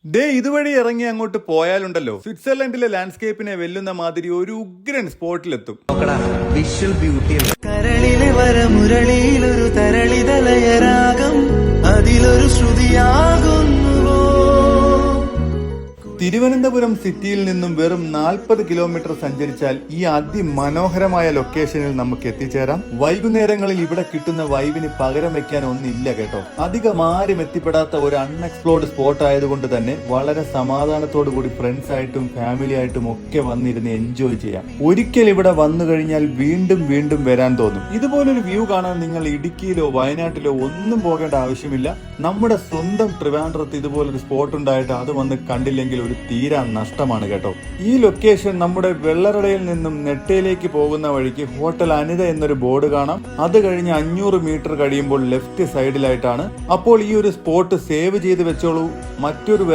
ഇതുവഴി ഇറങ്ങി അങ്ങോട്ട് പോയാലുണ്ടല്ലോ സ്വിറ്റ്സർലൻഡിലെ ലാൻഡ്സ്കേപ്പിനെ വെല്ലുന്ന മാതിരി ഒരു ഉഗ്രൻ സ്പോട്ടിലെത്തും. വിഷ്വൽ ബ്യൂട്ടി കരളിലെ വരമുരളിയിലൊരു തരളിതലയരാഗം അതിലൊരു ശ്രുതിയാകുന്നുവോ. തിരുവനന്തപുരം സിറ്റിയിൽ നിന്നും വെറും 40 കിലോമീറ്റർ സഞ്ചരിച്ചാൽ ഈ അതിമനോഹരമായ ലൊക്കേഷനിൽ നമുക്ക് എത്തിച്ചേരാം. വൈകുന്നേരങ്ങളിൽ ഇവിടെ കിട്ടുന്ന വൈബിന് പകരം വെക്കാൻ ഒന്നില്ല കേട്ടോ. അധികം ആരും എത്തിപ്പെടാത്ത ഒരു അൺഎക്സ്പ്ലോർഡ് സ്പോട്ട് ആയതുകൊണ്ട് തന്നെ വളരെ സമാധാനത്തോടു കൂടി ഫ്രണ്ട്സ് ആയിട്ടും ഫാമിലി ആയിട്ടും ഒക്കെ വന്നിരുന്ന് എൻജോയ് ചെയ്യാം. ഒരിക്കൽ ഇവിടെ വന്നു കഴിഞ്ഞാൽ വീണ്ടും വീണ്ടും വരാൻ തോന്നും. ഇതുപോലൊരു വ്യൂ കാണാൻ നിങ്ങൾ ഇടുക്കിയിലോ വയനാട്ടിലോ ഒന്നും പോകേണ്ട ആവശ്യമില്ല. നമ്മുടെ സ്വന്തം ട്രിവാൻഡ്രത്ത് ഇതുപോലൊരു സ്പോട്ട് ഉണ്ടായിട്ട് അത് വന്ന് കണ്ടില്ലെങ്കിൽ ഒരു തീരാ നഷ്ടമാണ് കേട്ടോ. ഈ ലൊക്കേഷൻ നമ്മുടെ വെള്ളറടയിൽ നിന്നും നെട്ടയിലേക്ക് പോകുന്ന വഴിക്ക് ഹോട്ടൽ അനിത എന്നൊരു ബോർഡ് കാണാം. അത് കഴിഞ്ഞ് 500 മീറ്റർ കഴിയുമ്പോൾ ലെഫ്റ്റ് സൈഡിലായിട്ടാണ്. അപ്പോൾ ഈ ഒരു സ്പോട്ട് സേവ് ചെയ്ത് വെച്ചോളൂ. മറ്റൊരു